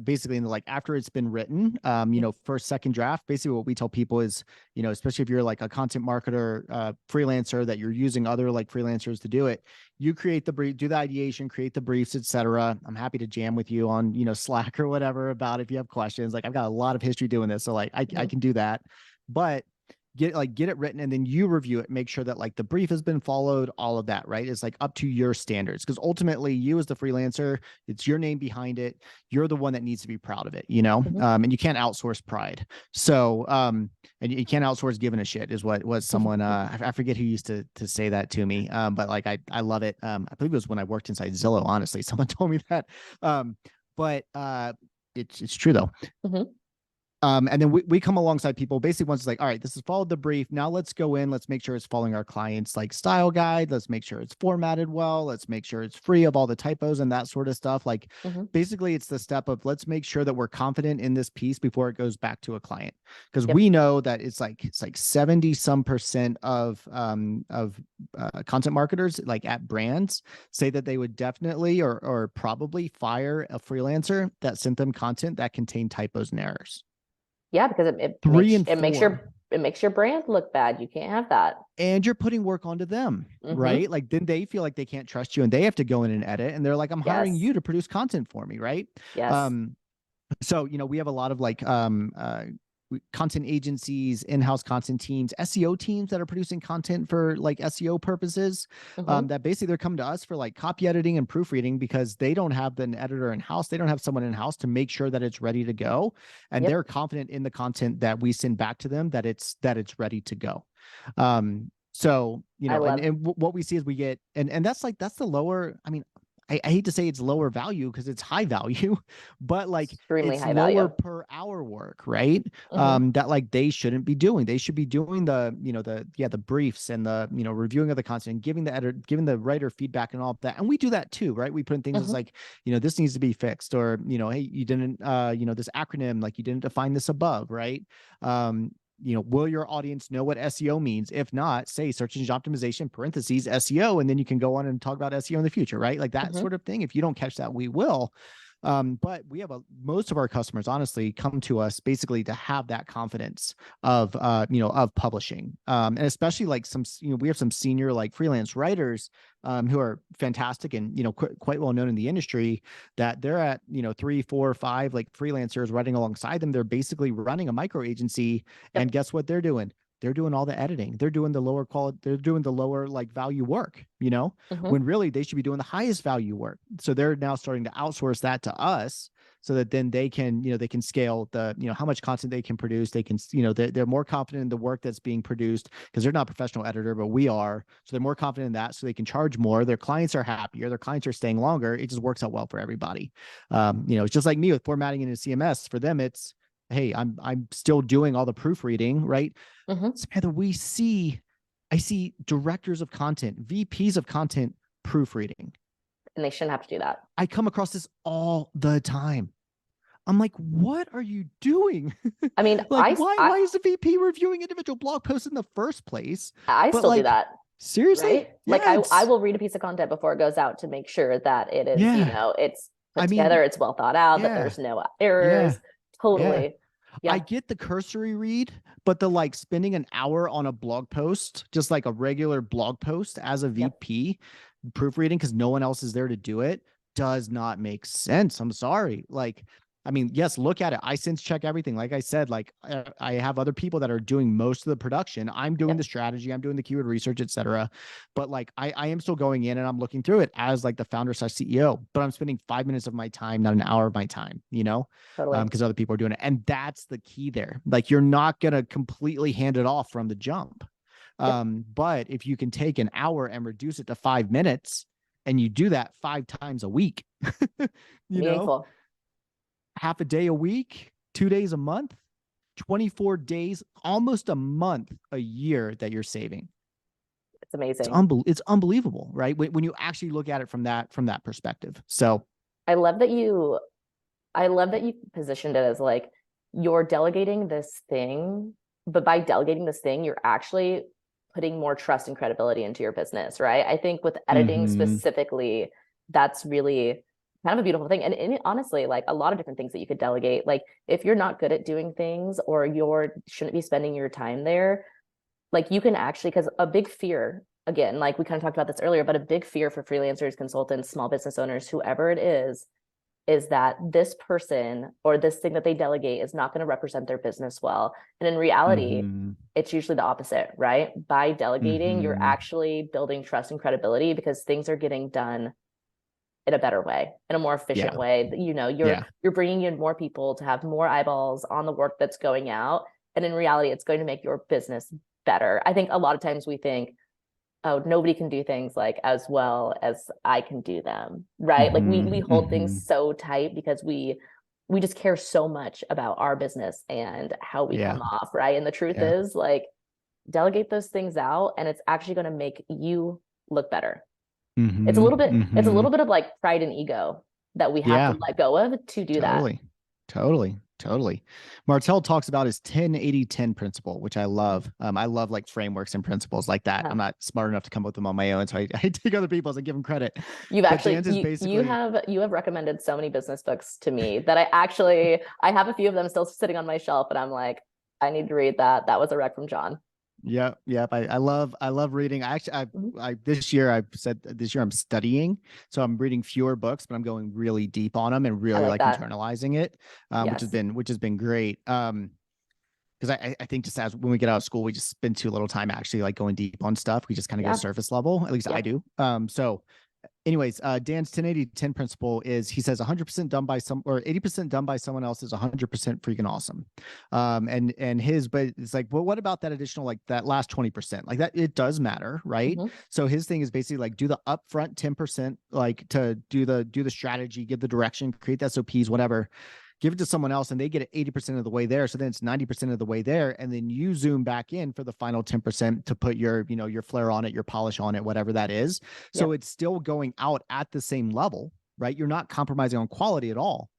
basically in the like after it's been written, you know, first, second draft. Basically what we tell people is, you know, especially if you're like a content marketer, freelancer that you're using other like freelancers to do it, you create the brief, do the ideation, create the briefs, etc. I'm happy to jam with you on, you know, Slack or whatever about if you have questions. Like I've got a lot of history doing this, so like I can do that. But get it written, and then you review it, make sure that like the brief has been followed, all of that, right? It's like up to your standards, because ultimately you as the freelancer, it's your name behind it. You're the one that needs to be proud of it, you know. And you can't outsource pride. So and you can't outsource giving a shit is what was someone I forget who used to say that to me, but like I love it. I believe it was when I worked inside Zillow, honestly, someone told me that. But it's true though. And then we come alongside people basically once it's like, all right, this has followed the brief. Now let's go in. Let's make sure it's following our client's like style guide. Let's make sure it's formatted well. Let's make sure it's free of all the typos and that sort of stuff. Like basically it's the step of let's make sure that we're confident in this piece before it goes back to a client. Because we know that it's like 70% of content marketers like at brands say that they would definitely or probably fire a freelancer that sent them content that contained typos and errors. Yeah, because it makes your brand look bad. You can't have that. And you're putting work onto them, right? Like then they feel like they can't trust you and they have to go in and edit. And they're like, I'm hiring you to produce content for me, right? Yes. So, you know, we have a lot of like content agencies, in-house content teams, SEO teams that are producing content for like SEO purposes, that basically they're coming to us for like copy editing and proofreading because they don't have an editor in-house. They don't have someone in-house to make sure that it's ready to go. And they're confident in the content that we send back to them, that it's ready to go. So, you know, and what we see is we get, and that's the lower, I mean, I hate to say it's lower value because it's high value, but like extremely it's high lower value per hour work, right? That like they shouldn't be doing. They should be doing the, you know, the briefs and the, you know, reviewing of the content, giving the writer feedback and all of that. And we do that too, right? We put in things as like, you know, this needs to be fixed, or, you know, hey, you didn't, you know, this acronym, like you didn't define this above, right? You know, will your audience know what SEO means? If not, say search engine optimization parentheses SEO, and then you can go on and talk about SEO in the future, right? Like that sort of thing. If you don't catch that, we will. But we have most of our customers honestly come to us basically to have that confidence of, you know, of publishing. And especially like some, you know, we have some senior like freelance writers, who are fantastic and, you know, quite well known in the industry, that they're at, you know, 3, 4, 5 like freelancers writing alongside them. They're basically running a micro agency, and guess what they're doing? They're doing all the editing. They're doing the lower quality. They're doing the lower like value work, you know, when really they should be doing the highest value work. So they're now starting to outsource that to us, so that then they can, you know, they can scale the, you know, how much content they can produce. They can, you know, they're more confident in the work that's being produced because they're not a professional editor, but we are. So they're more confident in that, so they can charge more. Their clients are happier. Their clients are staying longer. It just works out well for everybody. You know, it's just like me with formatting in a CMS. For them, it's, hey, I'm still doing all the proofreading, right? Samantha, I see directors of content, VPs of content proofreading. And they shouldn't have to do that. I come across this all the time. I'm like, what are you doing? I mean, like, why is the VP reviewing individual blog posts in the first place? I still do that. Seriously? Right? Like I will read a piece of content before it goes out to make sure that it is, you know, it's put together, it's well thought out, that there's no errors. Totally. I get the cursory read, but the like spending an hour on a blog post, just like a regular blog post as a VP proofreading, because no one else is there to do it, does not make sense. I'm sorry. Like, I mean, yes, look at it. I sense check everything. Like I said, like I have other people that are doing most of the production. I'm doing the strategy, I'm doing the keyword research, etc. But like I am still going in and I'm looking through it as like the founder/CEO, but I'm spending 5 minutes of my time, not an hour of my time, you know, because other people are doing it. And that's the key there. Like you're not going to completely hand it off from the jump. But if you can take an hour and reduce it to 5 minutes, and you do that 5 times a week, you know, half a day a week, 2 days a month, 24 days, almost a month, a year that you're saving. It's amazing. It's unbelievable, right? When you actually look at it from that perspective. So I love that you positioned it as like you're delegating this thing, but by delegating this thing, you're actually putting more trust and credibility into your business, right? I think with editing specifically, that's really kind of a beautiful thing. And honestly, like a lot of different things that you could delegate. Like if you're not good at doing things or you're shouldn't be spending your time there, like you can actually, because a big fear, again, like we kind of talked about this earlier, but a big fear for freelancers, consultants, small business owners, whoever it is that this person or this thing that they delegate is not going to represent their business well. And in reality, it's usually the opposite, right? By delegating, you're actually building trust and credibility because things are getting done in a better way, in a more efficient way. You know, you're bringing in more people to have more eyeballs on the work that's going out. And in reality, it's going to make your business better. I think a lot of times we think, oh, nobody can do things like as well as I can do them, right? Like we hold things so tight because we just care so much about our business and how we come off, right? And the truth is, like, delegate those things out and it's actually going to make you look better. It's a little bit it's a little bit of like pride and ego that we have to let go of to do that. Totally. Martel talks about his 10-80-10 principle, which I love. I love like frameworks and principles like that. I'm not smart enough to come up with them on my own, so I take other people's and give them credit. You've actually you have recommended so many business books to me that I have a few of them still sitting on my shelf, and I'm like, I need to read that. That was a rec from John. Yep. I love reading. This year I'm studying, so I'm reading fewer books, but I'm going really deep on them and really like internalizing it, which has been great. Because I think just as when we get out of school, we just spend too little time actually like going deep on stuff. We just kind of go surface level. At least I do. So anyways, Dan's 10-80-10 principle is, he says 100% done by some, or 80% done by someone else is 100% freaking awesome. But it's like, well, what about that additional, like that last 20%? Like that, it does matter, right? So his thing is basically like do the upfront 10%, like to do the strategy, give the direction, create the SOPs, whatever. Give it to someone else and they get it 80% of the way there. So then it's 90% of the way there. And then you zoom back in for the final 10% to put your, your flair on it, your polish on it, whatever that is. So it's still going out at the same level, right? You're not compromising on quality at all,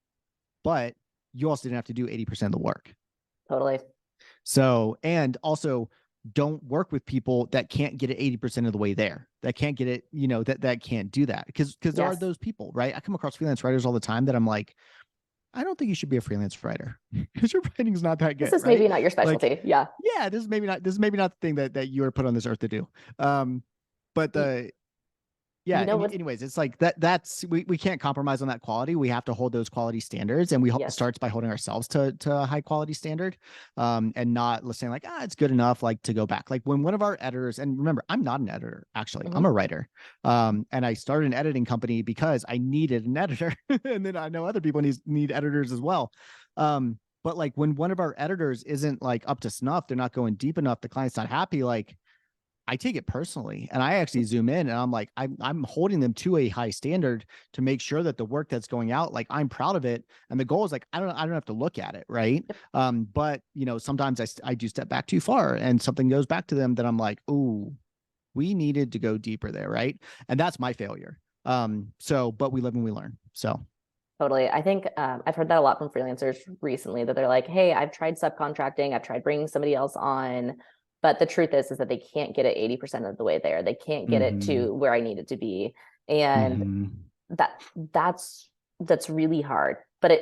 but you also didn't have to do 80% of the work. Totally. So, and also don't work with people that can't get it 80% of the way there, that can't get it, that can't do that. Because there are those people, right? I come across freelance writers all the time that I'm like, I don't think you should be a freelance writer because your writing's not that good. This is maybe not your specialty. Like, this is maybe not the thing that you are put on this earth to do. Anyways, it's like we can't compromise on that quality. We have to hold those quality standards, and starts by holding ourselves to a high quality standard, and not saying like, it's good enough, like to go back. Like when one of our editors, and remember, I'm not an editor, actually, I'm a writer. And I started an editing company because I needed an editor. And then I know other people need editors as well. But like when one of our editors isn't like up to snuff, they're not going deep enough, the client's not happy, like I take it personally, and I actually zoom in and I'm like, I'm holding them to a high standard to make sure that the work that's going out, like I'm proud of it. And the goal is like, I don't have to look at it. Right. But sometimes I do step back too far and something goes back to them that I'm like, oh, we needed to go deeper there. Right. And that's my failure. But we live and we learn. So. Totally. I think I've heard that a lot from freelancers recently, that they're like, hey, I've tried subcontracting, I've tried bringing somebody else on. But the truth is that they can't get it 80% of the way there. They can't get it to where I need it to be. And that's really hard. But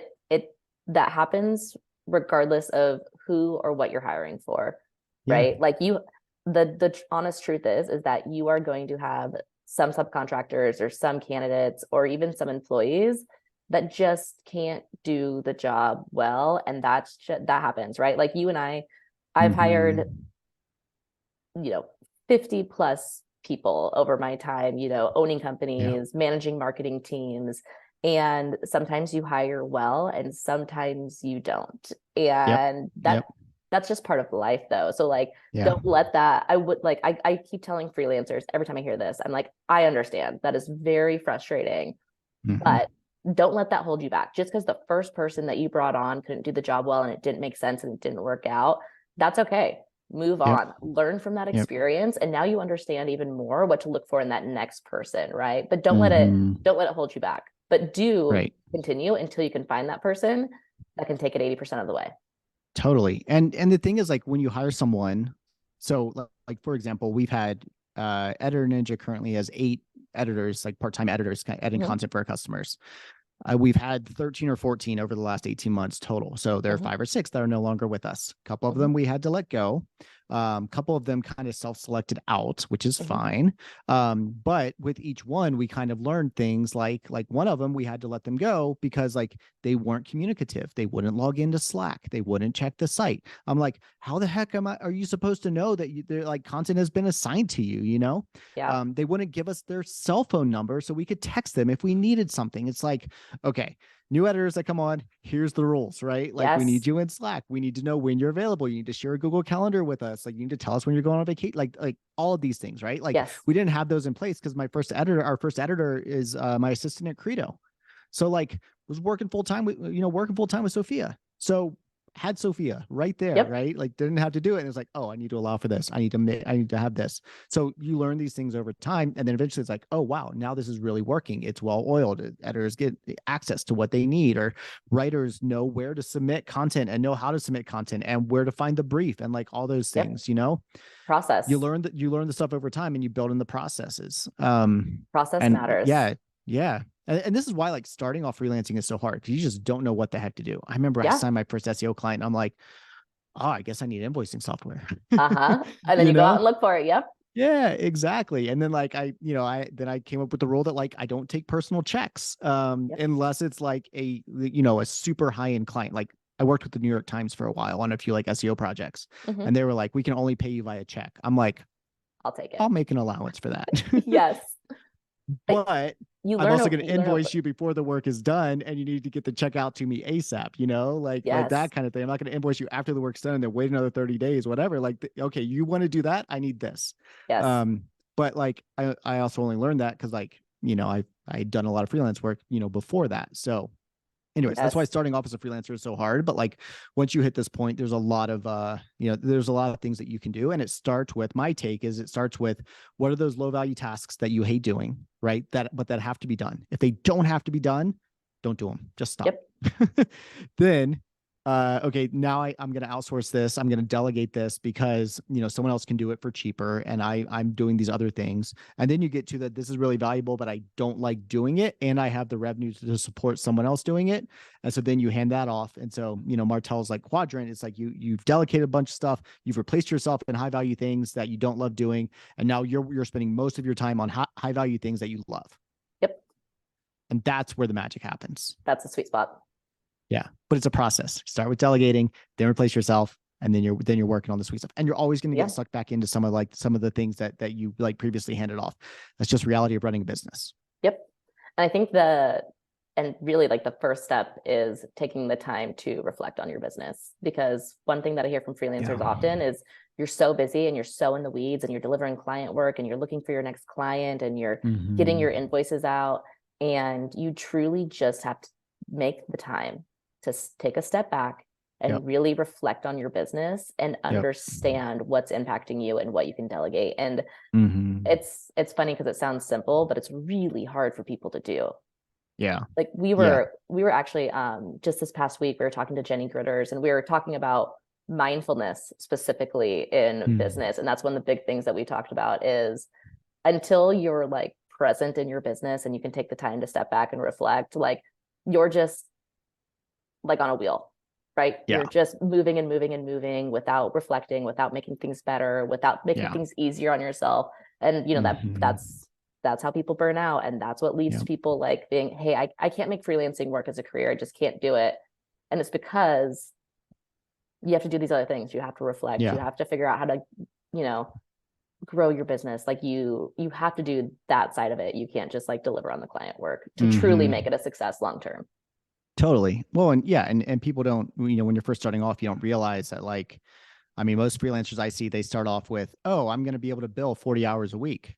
that happens regardless of who or what you're hiring for. Right. Like the honest truth is that you are going to have some subcontractors or some candidates or even some employees that just can't do the job well. And that happens, right? Like you and I've hired 50 plus people over my time, owning companies, managing marketing teams. And sometimes you hire well and sometimes you don't. And that's just part of life though. So like, don't let that, I keep telling freelancers every time I hear this, I'm like, I understand that is very frustrating, but don't let that hold you back. Just because the first person that you brought on couldn't do the job well and it didn't make sense and it didn't work out, that's okay. Move on, learn from that experience. And now you understand even more what to look for in that next person. Right. But don't let it hold you back, but continue until you can find that person that can take it 80% of the way. Totally. And the thing is, like, when you hire someone, so like, for example, we've had Editor Ninja currently has 8 editors, like part-time editors, editing content for our customers. We've had 13 or 14 over the last 18 months total. So there are Mhm, 5 or 6 that are no longer with us. A couple of mhm, them we had to let go. A couple of them kind of self-selected out, which is mhm. fine. But with each one, we kind of learned things like one of them we had to let them go because like they weren't communicative. They wouldn't log into Slack. They wouldn't check the site. I'm like, how the heck are you supposed to know that they're like content has been assigned to you, you know? Yeah. They wouldn't give us their cell phone number so we could text them if we needed something. It's like, okay, new editors that come on, here's the rules, right? Like we need Yes. you in Slack. We need to know when you're available. You need to share a Google Calendar with us. Like you need to tell us when you're going on vacation. Like all of these things, right? Like Yes. we didn't have those in place because our first editor is my assistant at Credo. So like was working full time with working full time with Sophia. So had Sophia right there, Yep. right? Like didn't have to do it. And it's like, oh, I need to allow for this. I need to have this. So you learn these things over time. And then eventually it's like, oh, wow, now this is really working. It's well oiled. Editors get access to what they need, or writers know where to submit content and know how to submit content and where to find the brief and like all those Yep. things, you know, Process. you learn the stuff over time and you build in the processes. Process And matters. yeah, yeah. And this is why like starting off freelancing is so hard because you just don't know what the heck to do. I remember I Yeah. signed my first SEO client and I'm like, oh, I guess I need invoicing software. Uh-huh. And then You you go out know? and look for it. Yep. Yeah, exactly. And then like I came up with the rule that like I don't take personal checks Yep. unless it's like a super high-end client. Like I worked with the New York Times for a while on a few like SEO projects Hmm. and they were like, we can only pay you via check. I'm like, I'll take it. I'll make an allowance for that. Yes. Like But you I'm learn, also going to you learn over. invoice you before the work is done, and you need to get the check out to me ASAP. You know, like Yes. that kind of thing. I'm not going to invoice you after the work's done and then wait another 30 days, whatever. Like, okay, you want to do that? I need this. Yes. Um, but like, I also only learned that because like I'd done a lot of freelance work, before that. So anyways, that's why Yes. starting off as a freelancer is so hard. But like once you hit this point, there's a lot of there's a lot of things that you can do. And it starts with it starts with what are those low value tasks that you hate doing, right? That have to be done. If they don't have to be done, don't do them. Just stop. Yep. Then okay, now I'm going to outsource this. I'm going to delegate this because someone else can do it for cheaper, and I'm doing these other things. And then you get to that this is really valuable, but I don't like doing it, and I have the revenue to support someone else doing it. And so then you hand that off. And so Martel's like quadrant. It's like you've delegated a bunch of stuff. You've replaced yourself in high value things that you don't love doing, and now you're spending most of your time on high value things that you love. Yep. And that's where the magic happens. That's a sweet spot. Yeah, but it's a process. Start with delegating, then replace yourself, and then you're working on the sweet stuff. And you're always going to Yeah. get sucked back into some of the things that you like previously handed off. That's just reality of running a business. Yep. And I think and really like the first step is taking the time to reflect on your business, because one thing that I hear from freelancers Yeah. often is you're so busy and you're so in the weeds and you're delivering client work and you're looking for your next client and you're getting your Mm-hmm. invoices out, and you truly just have to make the time to take a step back Yep. and really reflect on your business and Yep. understand what's impacting you and what you can delegate. And Mm-hmm. it's funny because it sounds simple, but it's really hard for people to do. Yeah. Like we Yeah. were actually just this past week we were talking to Jenny Gritters, and we were talking about mindfulness specifically in Mm. business. And that's one of the big things that we talked about is until you're like present in your business and you can take the time to step back and reflect, like you're just like on a wheel, right? Yeah. You're just moving and moving and moving without reflecting, without making things better, without making Yeah. things easier on yourself. And Mm-hmm. that's how people burn out. And that's what leads to Yep. people like being, hey, I can't make freelancing work as a career. I just can't do it. And it's because you have to do these other things. You have to reflect, you Yeah. have to figure out how to, you know, grow your business. Like you have to do that side of it. You can't just like deliver on the client work to truly Mm-hmm. make it a success long term. Totally. Well, and yeah, and people don't, when you're first starting off, you don't realize that like, I mean, most freelancers I see, they start off with, oh, I'm going to be able to bill 40 hours a week.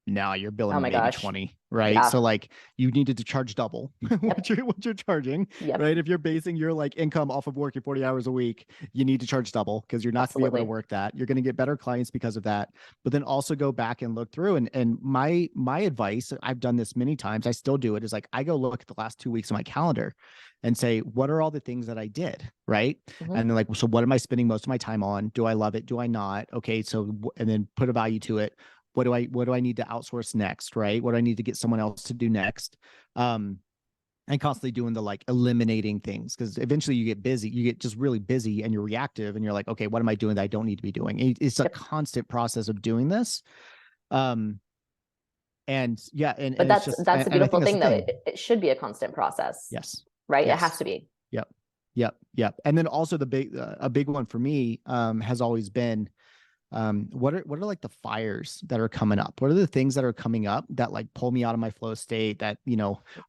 Now you're billing Oh me my maybe gosh. 20, right? Yeah. So like you needed to charge double Yep. what you're charging, Yep. right? If you're basing your like income off of working 40 hours a week, you need to charge double because you're not going to be able to Absolutely. work that. You're going to get better clients because of that. But then also go back and look through, and my advice, I've done this many times, I still do it, is like I go look at the last 2 weeks of my calendar and say, what are all the things that I did, right? Mm-hmm. And then like, so what am I spending most of my time on? Do I love it? Do I not? Okay, so and then put a value to it. What do I need to outsource next, right? What do I need to get someone else to do next? and constantly doing the like eliminating things, because eventually you get just really busy and you're reactive and you're like, okay, what am I doing that I don't need to be doing? It's a Yep. constant process of doing this. Um, and yeah, But and it's just, that's the and I think beautiful that's the thing, though. thing. It should be a constant process, Yes. right? It has Yes. to be. Yep. Yep. Yep. And then also a big one for me, has always been, what are like the fires that are coming up? What are the things that are coming up that like pull me out of my flow state, that,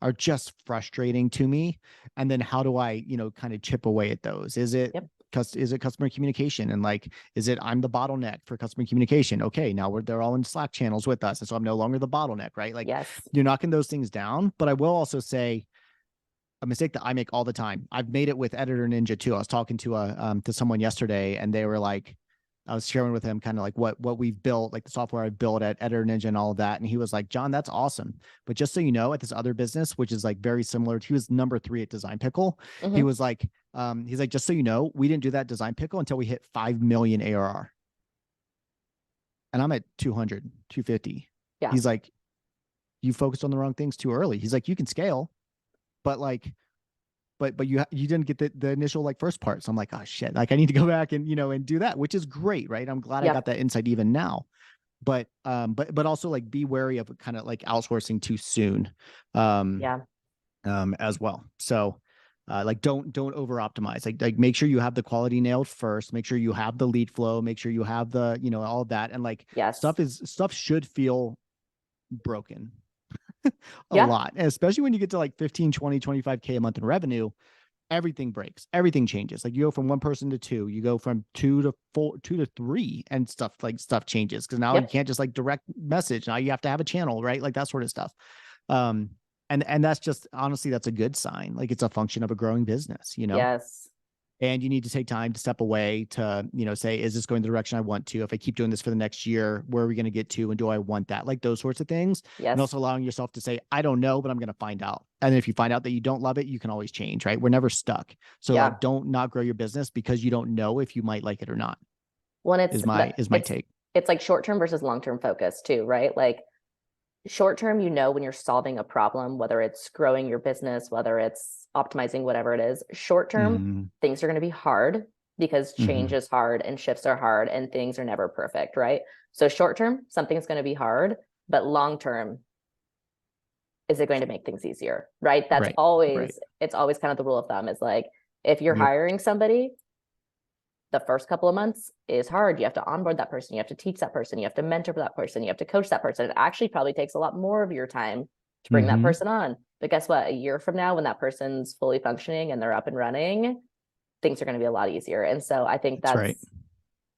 are just frustrating to me? And then how do I, kind of chip away at those? Yep. Is it customer communication? And like, is it, I'm the bottleneck for customer communication? Okay, now they're all in Slack channels with us. And so I'm no longer the bottleneck, right? Like, Yes. you're knocking those things down. But I will also say, a mistake that I make all the time. I've made it with Editor Ninja too. I was talking to someone yesterday, and they were like, I was sharing with him kind of like what we've built, like the software I built at Editor Ninja and all of that. And he was like, John, that's awesome. But just so you know, at this other business, which is like very similar, he was number 3 at Design Pickle. He Hmm. was like, he's like, just so you know, we didn't do that Design Pickle until we hit 5 million ARR. And I'm at 200, 250. Yeah. He's like, you focused on the wrong things too early. He's like, you can scale, but like, but you didn't get the initial like first part. So I'm like, oh shit, like I need to go back and and do that, which is great, right? I'm glad I got Yep. that insight even now. But also like be wary of kind of like outsourcing too soon, um, Yeah. as well. So like don't over optimize. Like make sure you have the quality nailed first. Make sure you have the lead flow. Make sure you have the all of that. And like Yes. stuff should feel broken a Yeah. lot, and especially when you get to like 15, 20, 25K a month in revenue. Everything breaks, everything changes. Like you go from one person to two, you go from 2 to 4, 2 to 3, and stuff changes, because now you Yep. can't just like direct message. Now you have to have a channel, right? Like that sort of stuff. Um, and that's just, honestly, that's a good sign. Like it's a function of a growing business. Yes. And you need to take time to step away to, say, is this going the direction I want to? If I keep doing this for the next year, where are we going to get to? And do I want that? Like those sorts of things. And Yes. also allowing yourself to say, I don't know, but I'm going to find out. And then if you find out that you don't love it, you can always change, right? We're never stuck. So Yeah. like, don't not grow your business because you don't know if you might like it or not, When is my take. it's like short-term versus long-term focus too, right? Like short term, when you're solving a problem, whether it's growing your business, whether it's optimizing, whatever it is, short term, Mm-hmm. things are going to be hard because Mm-hmm. change is hard and shifts are hard and things are never perfect, right? So short term, something's going to be hard, but long term, is it going to make things easier, right? That's Right. Right. always, it's always kind of the rule of thumb is like, if you're Yep. hiring somebody, the first couple of months is hard. You have to onboard that person. You have to teach that person. You have to mentor that person. You have to coach that person. It actually probably takes a lot more of your time to bring that Mm-hmm. person on. But guess what? A year from now, when that person's fully functioning and they're up and running, things are going to be a lot easier. And so I think That's right.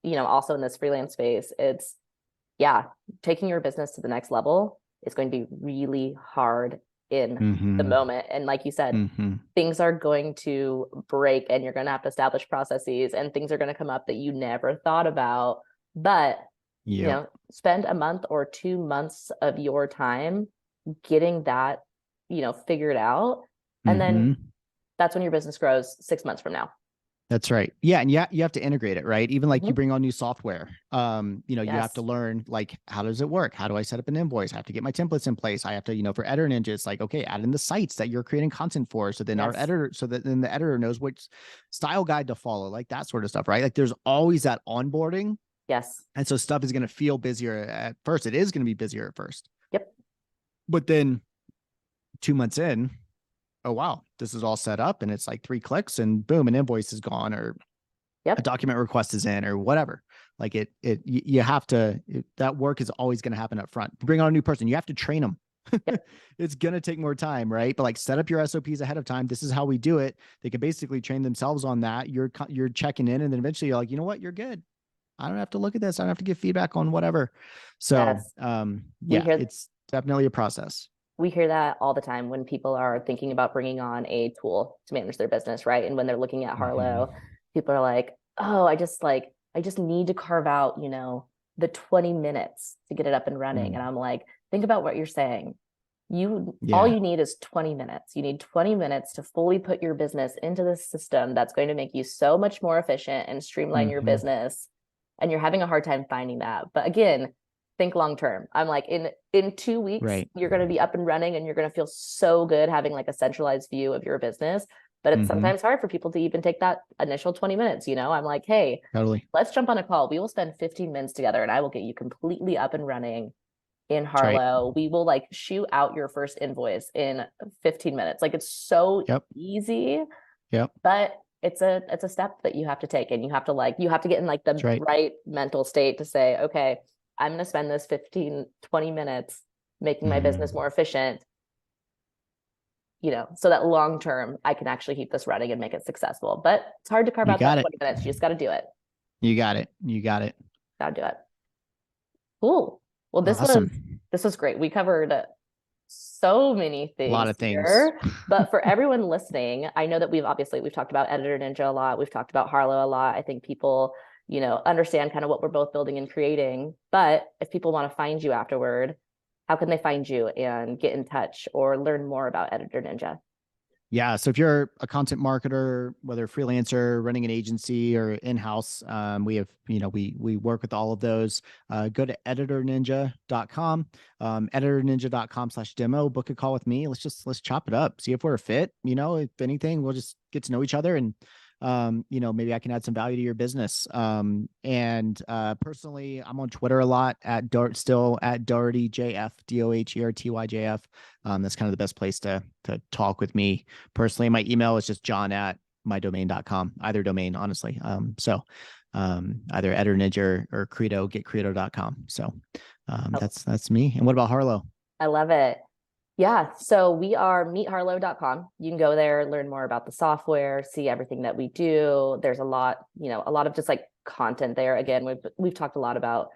that's, also in this freelance space, it's, yeah, taking your business to the next level is going to be really hard in the Mm-hmm. moment. And like you said, Mm-hmm. things are going to break and you're going to have to establish processes and things are going to come up that you never thought about. But, Yep. spend a month or 2 months of your time getting that, figured out. And then Mm-hmm. that's when your business grows 6 months from now. That's right. Yeah. And you have to integrate it, right? Even like you Mhm. bring on new software. You have to Yes. learn, like, how does it work? How do I set up an invoice? I have to get my templates in place. I have to, for Editor Ninja, it's like, okay, add in the sites that you're creating content for. So then Yes. so that then the editor knows which style guide to follow, like that sort of stuff, right? Like there's always that onboarding. Yes. And so stuff is going to feel busier at first. It is going to be busier at first. Yep. But then 2 months in, oh, wow, this is all set up and it's like 3 clicks and boom, an invoice is gone, or a Yep. document request is in, or whatever. Like you have to, that work is always going to happen up front. Bring on a new person, you have to train them. Yep. It's going to take more time, right? But like set up your SOPs ahead of time. This is how we do it. They can basically train themselves on that. You're checking in, and then eventually you're like, you know what? You're good. I don't have to look at this. I don't have to give feedback on whatever. So, Yes. We hear it's definitely a process. we hear that all the time when people are thinking about bringing on a tool to manage their business, right? And when they're looking at Mm-hmm. Harlow, people are like, "Oh, I just need to carve out, the 20 minutes to get it up and running." And I'm like, "Think about what you're saying. All Yeah. you need is 20 minutes. You need 20 minutes to fully put your business into the system that's going to make you so much more efficient and streamline your Mm-hmm. business." And you're having a hard time finding that. But again, think long term. I'm like, in 2 weeks, Right. you're going to be up and running and you're going to feel so good having like a centralized view of your business. But it's Mm-hmm. sometimes hard for people to even take that initial 20 minutes. I'm like, hey, Totally. let's jump on a call. We will spend 15 minutes together and I will get you completely up and running in That's right. Harlow. We will like shoot out your first invoice in 15 minutes. Like it's so Yep. easy, Yep. but it's a step that you have to take, and you have to get in like That's the right. right mental state to say, okay, I'm going to spend this 15-20 minutes making my business more efficient, so that long term I can actually keep this running and make it successful. But it's hard to carve You out that got it. 20 minutes. You just got to do it. You got it. You got it. Got to do it. Cool. Well, this Awesome. was great. We covered so many A lot things of things. here. But for everyone listening, I know that we've talked about Editor Ninja a lot. We've talked about Harlow a lot. I think people, understand kind of what we're both building and creating. But if people want to find you afterward, how can they find you and get in touch or learn more about Editor Ninja? Yeah. So if you're a content marketer, whether freelancer, running an agency, or in-house, we have, we work with all of those. Go to editorninja.com, editorninja.com/demo, book a call with me. Let's chop it up. See if we're a fit. If anything, we'll just get to know each other, and maybe I can add some value to your business. And personally, I'm on Twitter a lot still at Doherty JF, DOHERTYJF. That's kind of the best place to talk with me personally. My email is just john@mydomain.com, either domain, honestly. So either Editor Ninja or Credo, getcredo.com. So that's me. And what about Harlow? I love it. Yeah, so we are meetharlow.com. You can go there, learn more about the software, see everything that we do. There's a lot of just like content there. Again, we've talked a lot about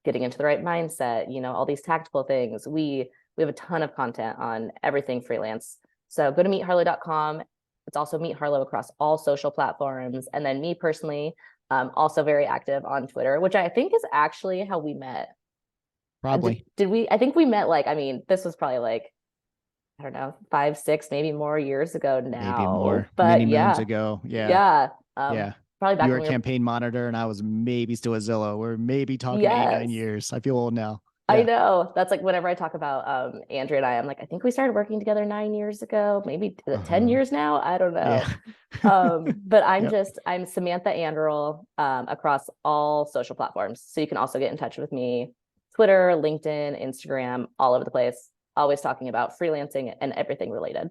getting into the right mindset, all these tactical things. We have a ton of content on everything freelance. So go to meetharlow.com. It's also Meet Harlow across all social platforms. And then me personally, also very active on Twitter, which I think is actually how we met. Probably. Did we? I think we met this was probably like, I don't know, 5, 6, maybe more years ago Maybe now. more. But Many moons yeah, ago. Yeah. yeah. Yeah. Probably back You were when a we were. campaign monitor and I was maybe still at Zillow. We're maybe talking 8, 9 Yes, years. I feel old now. I Yeah. know. That's like whenever I talk about Andrea and I'm like, I think we started working together 9 years ago, maybe 10 Uh-huh. years now. I don't Yeah. know. But Yep. I'm Samantha Anderl across all social platforms. So you can also get in touch with me, Twitter, LinkedIn, Instagram, all over the place. Always talking about freelancing and everything related.